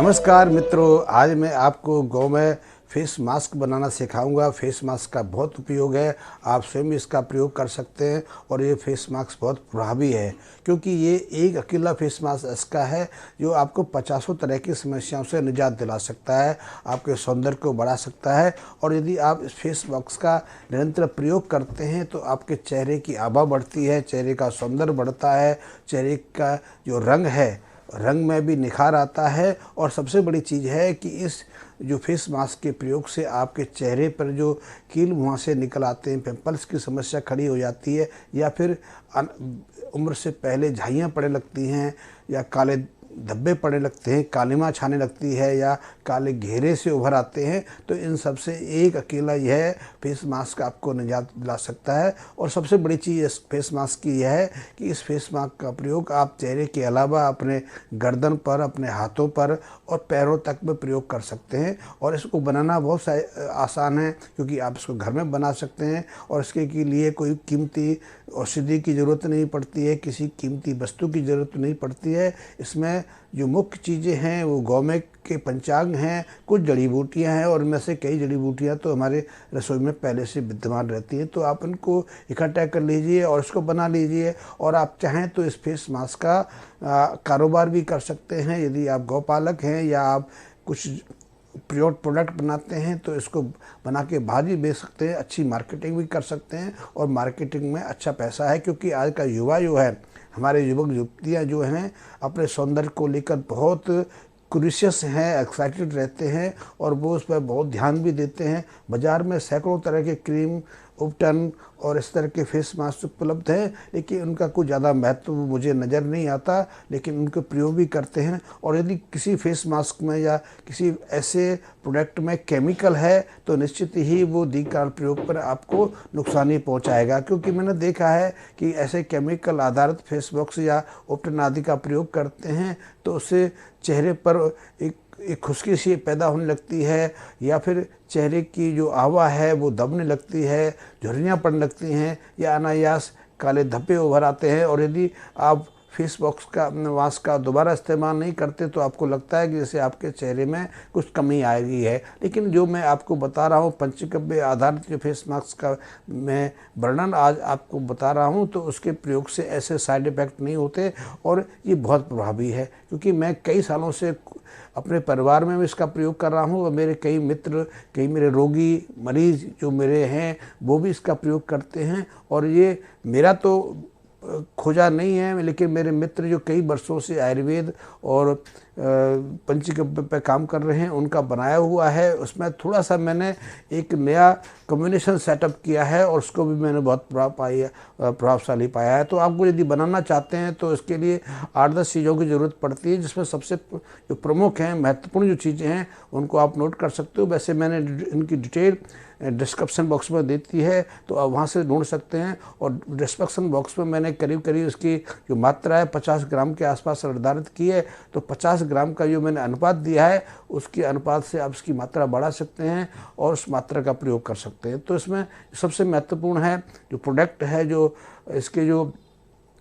नमस्कार मित्रों, आज मैं आपको गौ में फेस मास्क बनाना सिखाऊंगा। फेस मास्क का बहुत उपयोग है, आप स्वयं इसका प्रयोग कर सकते हैं और ये फेस मास्क बहुत प्रभावी है क्योंकि ये एक अकेला फेस मास्क ऐसा है जो आपको 50 तरह की समस्याओं से निजात दिला सकता है, आपके सौंदर्य को बढ़ा सकता है। और यदि आप इस फेस मास्क का निरंतर प्रयोग करते हैं तो आपके चेहरे की आभा बढ़ती है, चेहरे का सौंदर्य बढ़ता है, चेहरे का जो रंग में भी निखार आता है। और सबसे बड़ी चीज़ है कि इस जो फेस मास्क के प्रयोग से आपके चेहरे पर जो कील मुहां से निकल आते हैं, पिंपल्स की समस्या खड़ी हो जाती है, या फिर उम्र से पहले झाइयाँ पड़ने लगती हैं, या काले धब्बे पड़ने लगते हैं, कालिमा छाने लगती है, या काले घेरे से उभर आते हैं, तो इन सब से एक अकेला यह फेस मास्क आपको निजात दिला सकता है। और सबसे बड़ी चीज़ इस फेस मास्क की यह है कि इस फेस मास्क का प्रयोग आप चेहरे के अलावा अपने गर्दन पर, अपने हाथों पर और पैरों तक में प्रयोग कर सकते हैं। और इसको बनाना बहुत आसान है क्योंकि आप इसको घर में बना सकते हैं और इसके के लिए कोई कीमती औषधि की ज़रूरत नहीं पड़ती है, किसी कीमती वस्तु की ज़रूरत नहीं पड़ती है। इसमें जो मुख्य चीज़ें हैं वो गौमे के पंचांग हैं, कुछ जड़ी बूटियाँ हैं, और इनमें से कई जड़ी बूटियाँ तो हमारे रसोई में पहले से विद्यमान रहती हैं। तो आप इनको इकट्ठा कर लीजिए और इसको बना लीजिए। और आप चाहें तो इस फेस मास्क का कारोबार भी कर सकते हैं। यदि आप गौपालक हैं या आप कुछ प्रोडक्ट बनाते हैं तो इसको बना के बाहर भी बेच सकते हैं, अच्छी मार्केटिंग भी कर सकते हैं। और मार्केटिंग में अच्छा पैसा है क्योंकि आज का युवा जो है, हमारे युवक युवतियाँ जो हैं, अपने सौंदर्य को लेकर बहुत क्यूरियस हैं, एक्साइटेड रहते हैं और वो उस पर बहुत ध्यान भी देते हैं। बाज़ार में सैकड़ों तरह के क्रीम, उपटन और इस तरह के फेस मास्क उपलब्ध हैं, लेकिन उनका कोई ज़्यादा महत्व मुझे नज़र नहीं आता, लेकिन उनके प्रयोग भी करते हैं। और यदि किसी फेस मास्क में या किसी ऐसे प्रोडक्ट में केमिकल है तो निश्चित ही वो दीर्घकाल प्रयोग पर आपको नुकसान ही पहुंचाएगा, क्योंकि मैंने देखा है कि ऐसे केमिकल आधारित फेस मास्क या उपटन आदि का प्रयोग करते हैं तो उससे चेहरे पर एक खुश्की सी पैदा होने लगती है, या फिर चेहरे की जो आवा है वो दबने लगती है, झुर्रियाँ पड़ने लगती हैं, या अनायास काले धब्बे उभर आते हैं। और यदि आप फेस मास्क का दोबारा इस्तेमाल नहीं करते तो आपको लगता है कि जैसे आपके चेहरे में कुछ कमी आ गई है। लेकिन जो मैं आपको बता रहा हूँ, पंचगव्य आधारित जो फेस मास्क का मैं वर्णन आज आपको बता रहा हूँ, तो उसके प्रयोग से ऐसे साइड इफ़ेक्ट नहीं होते और ये बहुत प्रभावी है। क्योंकि मैं कई सालों से अपने परिवार में भी इसका प्रयोग कर रहा हूँ और मेरे कई मित्र, कई मेरे रोगी मरीज़ जो मेरे हैं वो भी इसका प्रयोग करते हैं। और ये मेरा तो खोजा नहीं है, लेकिन मेरे मित्र जो कई वर्षों से आयुर्वेद और पंचगव्य पर काम कर रहे हैं उनका बनाया हुआ है। उसमें थोड़ा सा मैंने एक नया कम्बिनेशन सेटअप किया है और उसको भी मैंने बहुत प्रभावशाली पाया है। तो आपको यदि बनाना चाहते हैं तो इसके लिए 8-10 चीज़ों की ज़रूरत पड़ती है, जिसमें सबसे जो प्रमुख हैं, महत्वपूर्ण जो चीज़ें हैं उनको आप नोट कर सकते हो। वैसे मैंने इनकी डिटेल डिस्क्रिप्शन बॉक्स में देती है तो आप वहाँ से ढूंढ सकते हैं। और डिस्क्रिप्शन बॉक्स में मैंने करीब उसकी जो मात्रा है 50 ग्राम के आसपास निर्धारित की है। तो 50 ग्राम का जो मैंने अनुपात दिया है उसके अनुपात से आप इसकी मात्रा बढ़ा सकते हैं और उस मात्रा का प्रयोग कर सकते हैं। तो इसमें सबसे महत्वपूर्ण है जो प्रोडक्ट है, जो इसके जो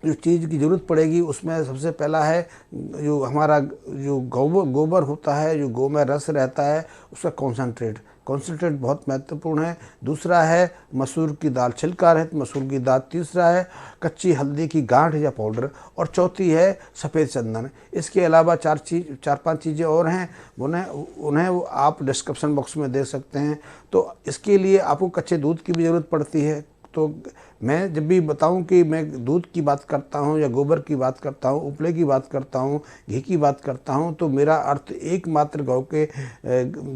चीज़ की ज़रूरत पड़ेगी उसमें सबसे पहला है जो हमारा जो गोबर होता है, जो गौ में रस रहता है, उसका कॉन्सेंट्रेट बहुत महत्वपूर्ण है। दूसरा है मसूर की दाल, छिलका रहित मसूर की दाल। तीसरा है कच्ची हल्दी की गांठ या पाउडर। और चौथी है सफ़ेद चंदन। इसके अलावा 4-5 चीज़ें और हैं, उन्हें वो आप डिस्क्रिप्शन बॉक्स में दे सकते हैं। तो इसके लिए आपको कच्चे दूध की भी ज़रूरत पड़ती है। तो मैं जब भी बताऊं कि मैं दूध की बात करता हूं या गोबर की बात करता हूं, उपले की बात करता हूं, घी की बात करता हूं, तो मेरा अर्थ एकमात्र गौ के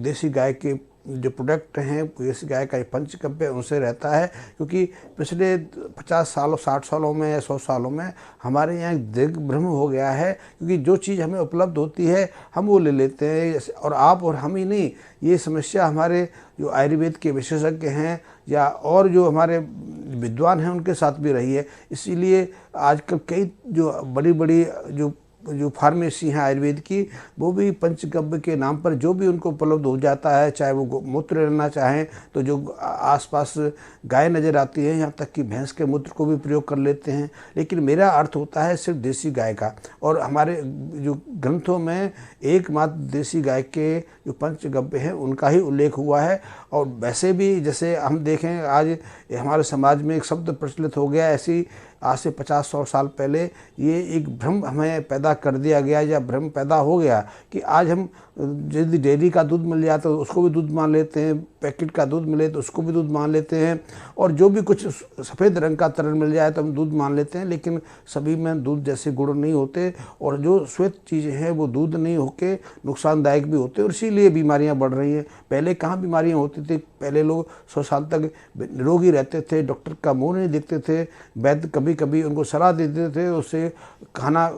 देसी गाय के जो प्रोडक्ट हैं, देसी गाय का पंचगव्य उनसे रहता है। क्योंकि पिछले 50 सालों, 60 सालों में या 100 सालों में हमारे यहाँ एक दीर्घ भ्रम हो गया है, क्योंकि जो चीज़ हमें उपलब्ध होती है हम वो ले लेते हैं। और आप और हम ही नहीं, ये समस्या हमारे जो आयुर्वेद के विशेषज्ञ हैं या और जो हमारे विद्वान हैं उनके साथ भी रही है। इसीलिए आजकल कई जो बड़ी बड़ी जो जो फार्मेसी हैं आयुर्वेद की, वो भी पंचगव्य के नाम पर जो भी उनको उपलब्ध हो जाता है, चाहे वो मूत्र लेना चाहें तो जो आसपास गाय नज़र आती है, यहाँ तक कि भैंस के मूत्र को भी प्रयोग कर लेते हैं। लेकिन मेरा अर्थ होता है सिर्फ देसी गाय का, और हमारे जो ग्रंथों में एकमात्र देसी गाय के जो पंचगव्य हैं उनका ही उल्लेख हुआ है। और वैसे भी जैसे हम देखें आज हमारे समाज में एक शब्द प्रचलित हो गया, ऐसी आज से 50-100 साल पहले ये एक भ्रम हमें पैदा कर दिया गया या भ्रम पैदा हो गया कि आज हम यदि डेयरी का दूध मिल जाए तो उसको भी दूध मान लेते हैं, पैकेट का दूध मिले तो उसको भी दूध मान लेते हैं, और जो भी कुछ सफ़ेद रंग का तरल मिल जाए तो हम दूध मान लेते हैं। लेकिन सभी में दूध जैसे गुण नहीं होते, और जो श्वेत चीज़ें हैं वो दूध नहीं होके नुकसानदायक भी होते हैं, और इसीलिए बीमारियां बढ़ रही हैं। पहले कहाँ बीमारियां होती थी, पहले लोग 100 साल तक निरोगी रहते थे, डॉक्टर का मुँह नहीं देखते थे, वैद्य कभी कभी उनको सलाह देते थे, उससे खाना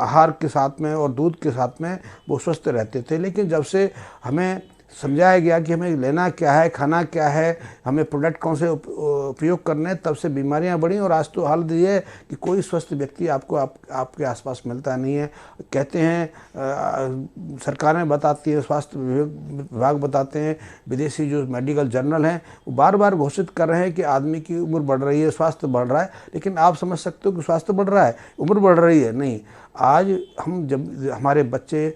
आहार के साथ में और दूध के साथ में वो स्वस्थ रहते थे। लेकिन जब से हमें समझाया गया कि हमें लेना क्या है, खाना क्या है, हमें प्रोडक्ट कौन से उपयोग करने हैं, तब से बीमारियां बढ़ी। और आज तो हालत ये है कि कोई स्वस्थ व्यक्ति आपको आपके आसपास मिलता नहीं है। कहते हैं सरकारें बताती है, स्वास्थ्य विभाग बताते हैं, विदेशी जो मेडिकल जर्नल हैं वो बार बार घोषित कर रहे हैं कि आदमी की उम्र बढ़ रही है, स्वास्थ्य बढ़ रहा है। लेकिन आप समझ सकते हो कि स्वास्थ्य बढ़ रहा है, उम्र बढ़ रही है नहीं। आज हम जब हमारे बच्चे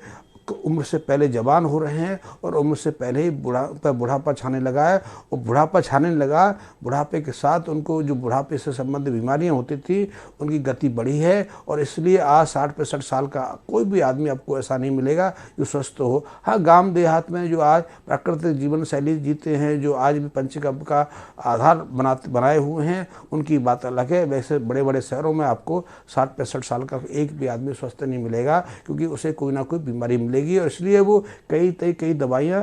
उम्र से पहले जवान हो रहे हैं और उम्र से पहले ही बुढ़ापा छाने लगा है, और बुढ़ापा छाने लगा, बुढ़ापे के साथ उनको जो बुढ़ापे से संबंधित बीमारियां होती थी उनकी गति बढ़ी है। और इसलिए आज 60-65 साल का कोई भी आदमी आपको ऐसा नहीं मिलेगा जो स्वस्थ हो। हाँ, गांव देहात में जो आज प्राकृतिक जीवन शैली जीते हैं, जो आज भी पंचगव्य का आधार बनाए हुए हैं, उनकी बात अलग है। वैसे बड़े बड़े शहरों में आपको 60-65 साल का एक भी आदमी स्वस्थ नहीं मिलेगा, क्योंकि उसे कोई ना कोई बीमारी मिलेगी, और इसलिए वो कई दवाइयाँ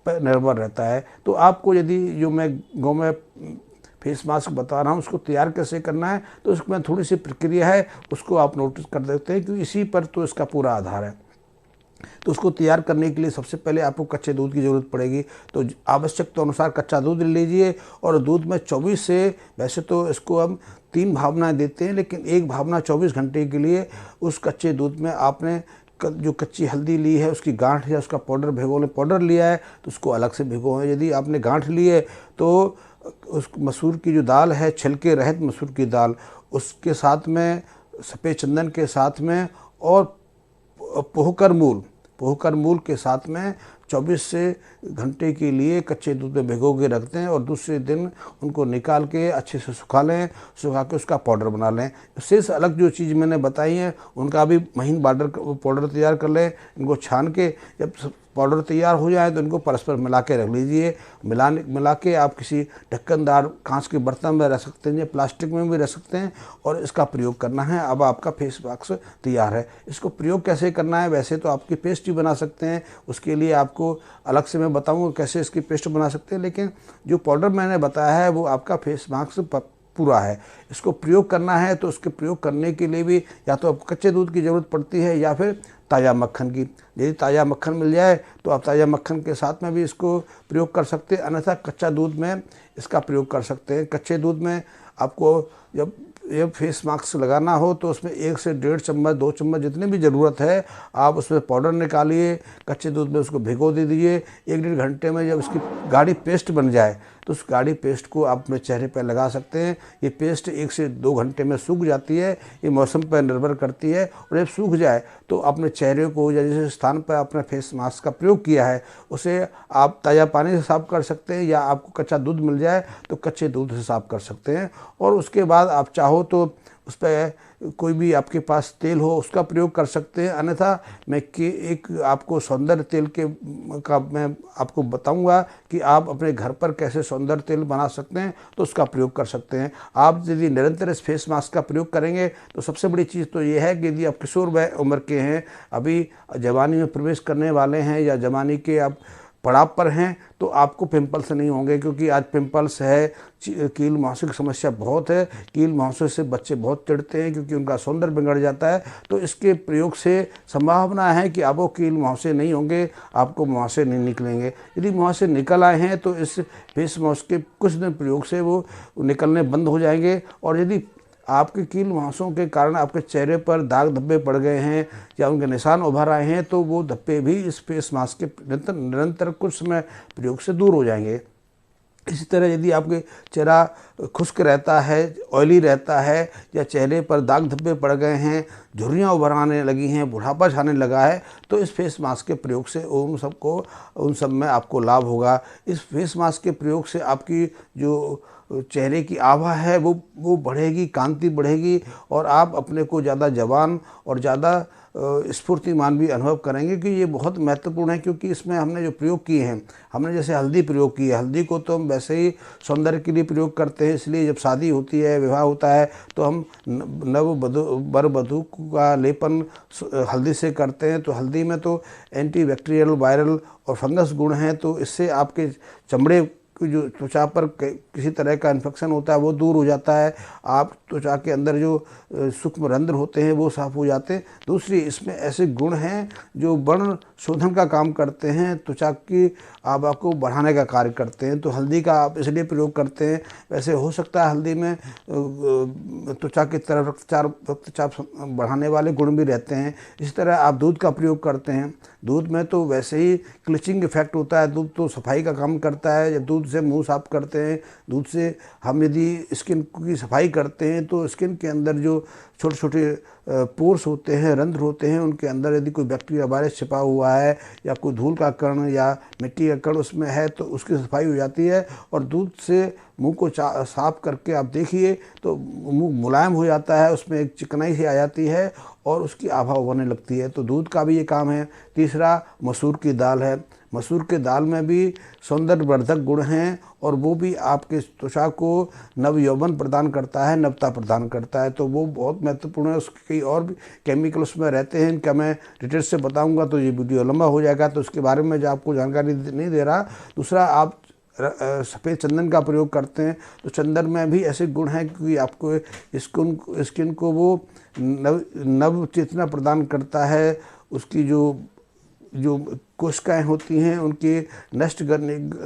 पर निर्भर रहता है। तो आपको यदि जो मैं गाँव में फेस मास्क बता रहा हूँ उसको तैयार कैसे करना है, तो उसमें थोड़ी सी प्रक्रिया है, उसको आप नोटिस कर देते हैं, क्योंकि इसी पर तो इसका पूरा आधार है। तो उसको तैयार करने के लिए सबसे पहले आपको कच्चे दूध की ज़रूरत पड़ेगी। तो आवश्यकता अनुसार कच्चा दूध ले लीजिए, और दूध में 24 से, वैसे तो इसको हम 3 भावनाएँ देते हैं, लेकिन एक भावना 24 घंटे के लिए उस कच्चे दूध में आपने जो कच्ची हल्दी ली है उसकी गांठ या उसका पाउडर लिया है तो उसको अलग से भिगोएं। यदि आपने गांठ ली है तो उस मसूर की जो दाल है, छिलके रहित मसूर की दाल, उसके साथ में सफ़ेद चंदन के साथ में और पोहकर मूल के साथ में 24 से घंटे के लिए कच्चे दूध में भिगो के रखते हैं, और दूसरे दिन उनको निकाल के अच्छे से सुखा लें, सुखा के उसका पाउडर बना लें। शेष अलग जो चीज़ मैंने बताई है उनका भी महीन पाउडर तैयार कर लें। इनको छान के जब पाउडर तैयार हो जाए तो इनको परस्पर मिला के रख लीजिए। मिला के आप किसी ढक्कनदार कांच के बर्तन में रख सकते हैं या प्लास्टिक में भी रख सकते हैं, और इसका प्रयोग करना है। अब आपका फेस मास्क तैयार है। इसको प्रयोग कैसे करना है, वैसे तो आपकी पेस्ट भी बना सकते हैं, उसके लिए आपको अलग से मैं बताऊँगा कैसे इसकी पेस्ट बना सकते हैं। लेकिन जो पाउडर मैंने बताया है वो आपका फेस मास्क पूरा है। इसको प्रयोग करना है तो उसके प्रयोग करने के लिए भी या तो आपको कच्चे दूध की ज़रूरत पड़ती है या फिर ताज़ा मक्खन की। यदि ताज़ा मक्खन मिल जाए तो आप ताज़ा मक्खन के साथ में भी इसको प्रयोग कर सकते हैं, अन्यथा कच्चा दूध में इसका प्रयोग कर सकते हैं। कच्चे दूध में आपको जब ये फेस मास्क लगाना हो तो उसमें 1 से 1.5 चम्मच 2 चम्मच जितनी भी ज़रूरत है आप उसमें पाउडर निकालिए, कच्चे दूध में उसको भिगो दे दीजिए। 1-1.5 घंटे में जब इसकी गाढ़ी पेस्ट बन जाए तो उस गाढ़ी पेस्ट को आप अपने चेहरे पर लगा सकते हैं। ये पेस्ट 1 से 2 घंटे में सूख जाती है, ये मौसम पर निर्भर करती है। और जब सूख जाए तो अपने चेहरे को या जिस स्थान पर अपने फेस मास्क का प्रयोग किया है उसे आप ताज़ा पानी से साफ़ कर सकते हैं, या आपको कच्चा दूध मिल जाए तो कच्चे दूध से साफ़ कर सकते हैं। और उसके बाद आप चाहो तो उस पर कोई भी आपके पास तेल हो उसका प्रयोग कर सकते हैं, अन्यथा मैं एक आपको सौंदर्य तेल का मैं आपको बताऊंगा कि आप अपने घर पर कैसे सौंदर्य तेल बना सकते हैं, तो उसका प्रयोग कर सकते हैं। आप यदि निरंतर इस फेस मास्क का प्रयोग करेंगे तो सबसे बड़ी चीज़ तो ये है कि यदि आप किशोर उम्र के हैं, अभी जवानी में प्रवेश करने वाले हैं या जवानी के आप पड़ाव पर हैं, तो आपको पिंपल्स नहीं होंगे। क्योंकि आज पिंपल्स है, कील मुहांसे की समस्या बहुत है। कील मुहांसे से बच्चे बहुत चिढ़ते हैं क्योंकि उनका सौंदर्य बिगड़ जाता है। तो इसके प्रयोग से संभावना है कि आपको कील मुहांसे नहीं होंगे, आपको मुहांसे नहीं निकलेंगे। यदि मुहांसे निकल आए हैं तो इस फेस मास्क के कुछ दिन प्रयोग से वो निकलने बंद हो जाएंगे। और यदि आपके कील मुहासों के कारण आपके चेहरे पर दाग धब्बे पड़ गए हैं या उनके निशान उभर आए हैं, तो वो धब्बे भी इस फेस मास्क के निरंतर कुछ समय प्रयोग से दूर हो जाएंगे। इसी तरह यदि आपके चेहरा खुश्क रहता है, ऑयली रहता है, या चेहरे पर दाग धब्बे पड़ गए हैं, झुर्रियाँ उभर आने लगी हैं, बुढ़ापा छाने लगा है, तो इस फेस मास्क के प्रयोग से उन सब में आपको लाभ होगा। इस फेस मास्क के प्रयोग से आपकी जो चेहरे की आभा है वो बढ़ेगी, कांति बढ़ेगी, और आप अपने को ज़्यादा जवान और ज़्यादा स्फूर्तिमान भी अनुभव करेंगे। कि ये बहुत महत्वपूर्ण है, क्योंकि इसमें हमने जो प्रयोग किए हैं, हमने जैसे हल्दी प्रयोग की है, हल्दी को तो हम वैसे ही सौंदर्य के लिए प्रयोग करते हैं, इसलिए जब शादी होती है, विवाह होता है, तो हम वर वधू का लेपन हल्दी से करते हैं। तो हल्दी में तो एंटीबैक्टीरियल, वायरल और फंगस गुण हैं, तो इससे आपके चमड़े जो त्वचा पर किसी तरह का इन्फेक्शन होता है वो दूर हो जाता है। आप त्वचा के अंदर जो सूक्ष्म रंध्र होते हैं वो साफ हो जाते हैं। दूसरी, इसमें ऐसे गुण हैं जो वर्ण शोधन का काम करते हैं, त्वचा की आभा को बढ़ाने का कार्य करते हैं। तो हल्दी का आप इसलिए प्रयोग करते हैं। वैसे हो सकता है हल्दी में त्वचा की तरफ रक्तचाप बढ़ाने वाले गुण भी रहते हैं। इसी तरह आप दूध का प्रयोग करते हैं। दूध में तो वैसे ही क्लिचिंग इफेक्ट होता है, दूध तो सफाई का काम करता है। जब दूध से मुंह साफ करते हैं, दूध से हम यदि स्किन की सफाई करते हैं, तो स्किन के अंदर जो छोटे छोटे पोर्स होते हैं, रंध्र होते हैं, उनके अंदर यदि कोई बैक्टीरिया, वायरस छिपा हुआ है या कोई धूल का कण या मिट्टी का कण उसमें है, तो उसकी सफाई हो जाती है। और दूध से मुंह को साफ करके आप देखिए तो मुंह मुलायम हो जाता है, उसमें एक चिकनाई सी आ जाती है और उसकी आभा उभरने लगती है। तो दूध का भी ये काम है। तीसरा, मसूर की दाल है। मसूर के दाल में भी सौंदर्यवर्धक गुण हैं, और वो भी आपके त्वचा को नव यौवन प्रदान करता है, नवता प्रदान करता है। तो वो बहुत महत्वपूर्ण है। उसके कई और भी केमिकल उसमें रहते हैं, इनका मैं डिटेल से बताऊंगा तो ये वीडियो लंबा हो जाएगा, तो उसके बारे में जो आपको जानकारी नहीं दे रहा। दूसरा, आप सफ़ेद चंदन का प्रयोग करते हैं, तो चंदन में भी ऐसे गुण हैं कि आपको स्किन को वो नव चेतना प्रदान करता है। उसकी जो कोशिकाएं होती हैं उनके नष्ट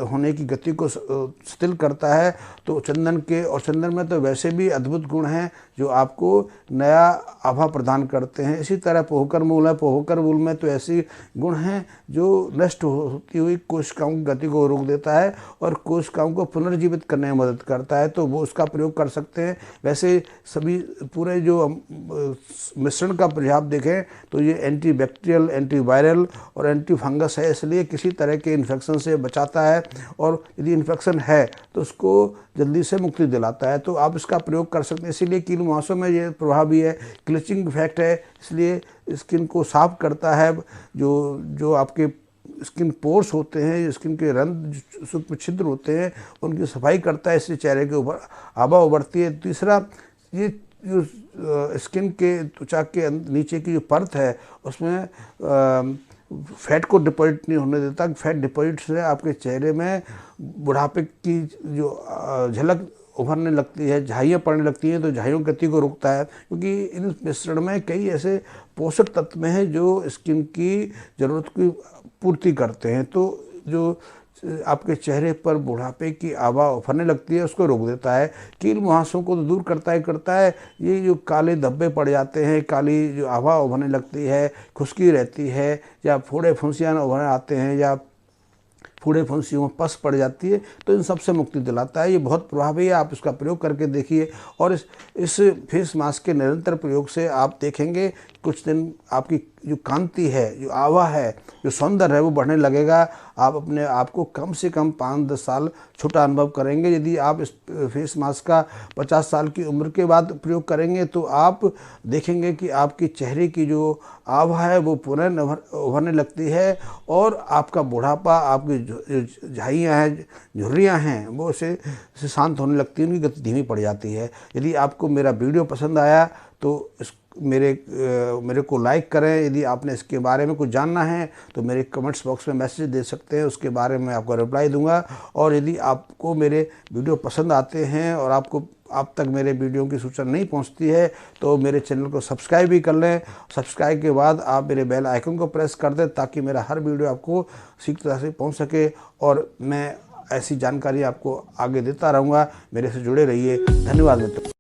होने की गति को शिथिल करता है। तो चंदन में तो वैसे भी अद्भुत गुण हैं जो आपको नया आभा प्रदान करते हैं। इसी तरह पोहकर मूल है। पोहकर मूल में तो ऐसे गुण हैं जो नष्ट होती हुई कोशिकाओं की गति को रोक देता है और कोशिकाओं को पुनर्जीवित करने में मदद करता है, तो वो उसका प्रयोग कर सकते हैं। वैसे सभी पूरे जो मिश्रण का प्रभाव देखें तो ये एंटीबैक्टीरियल, एंटीवायरल और एंटी फंगस है, इसलिए किसी तरह के इन्फेक्शन से बचाता है, और यदि इन्फेक्शन है तो उसको जल्दी से मुक्ति दिलाता है। तो आप इसका प्रयोग कर सकते हैं। इसीलिए कील मुहासों में ये प्रभाव भी है। क्लिचिंग इफेक्ट है, इसलिए स्किन को साफ करता है। जो आपके स्किन पोर्स होते हैं, स्किन के रंध्र, सूक्ष्म छिद्र होते हैं, उनकी सफाई करता है, इससे चेहरे के ऊपर आभा उभरती है। तीसरा, ये जो स्किन के त्वचा के नीचे की जो परत है उसमें फैट को डिपॉजिट नहीं होने देता। फैट डिपॉजिट से आपके चेहरे में बुढ़ापे की जो झलक उभरने लगती है, झाइयाँ पड़ने लगती हैं, तो झाइयों की गति को रोकता है, क्योंकि इन मिश्रण में कई ऐसे पोषक तत्व हैं जो स्किन की ज़रूरत की पूर्ति करते हैं। तो जो आपके चेहरे पर बुढ़ापे की आभा उभरने लगती है उसको रोक देता है। कील मुहासों को तो दूर करता है। ये जो काले धब्बे पड़ जाते हैं, काली जो आभा उभरने लगती है, खुश्की रहती है, या फोड़े फुंसियाँ उभर आते हैं, या फूड़े फुंसियों में पस पड़ जाती है, तो इन सब से मुक्ति दिलाता है। ये बहुत प्रभावी है, आप इसका प्रयोग करके देखिए। और इस फेस मास्क के निरंतर प्रयोग से आप देखेंगे कुछ दिन आपकी जो कांति है, जो आभा है, जो सौंदर्य है वो बढ़ने लगेगा। आप अपने आप को कम से कम 5-10 साल छोटा अनुभव करेंगे। यदि आप इस फेस मास्क का 50 साल की उम्र के बाद प्रयोग करेंगे तो आप देखेंगे कि आपके चेहरे की जो आभा है वो पुनः उभरने लगती है, और आपका बुढ़ापा, आपकी झाइयाँ हैं, झुर्रियाँ हैं, वो से शांत होने लगती है, उनकी गति धीमी पड़ जाती है। यदि आपको मेरा वीडियो पसंद आया तो मेरे को लाइक करें। यदि आपने इसके बारे में कुछ जानना है तो मेरे कमेंट्स बॉक्स में मैसेज दे सकते हैं, उसके बारे में आपको रिप्लाई दूंगा। और यदि आपको मेरे वीडियो पसंद आते हैं और आप तक मेरे वीडियो की सूचना नहीं पहुंचती है तो मेरे चैनल को सब्सक्राइब भी कर लें। सब्सक्राइब के बाद आप मेरे बेल आइकन को प्रेस कर दें ताकि मेरा हर वीडियो आपको ठीक तरह से पहुँच सके, और मैं ऐसी जानकारी आपको आगे देता रहूँगा। मेरे से जुड़े रहिए। धन्यवाद मित्रों।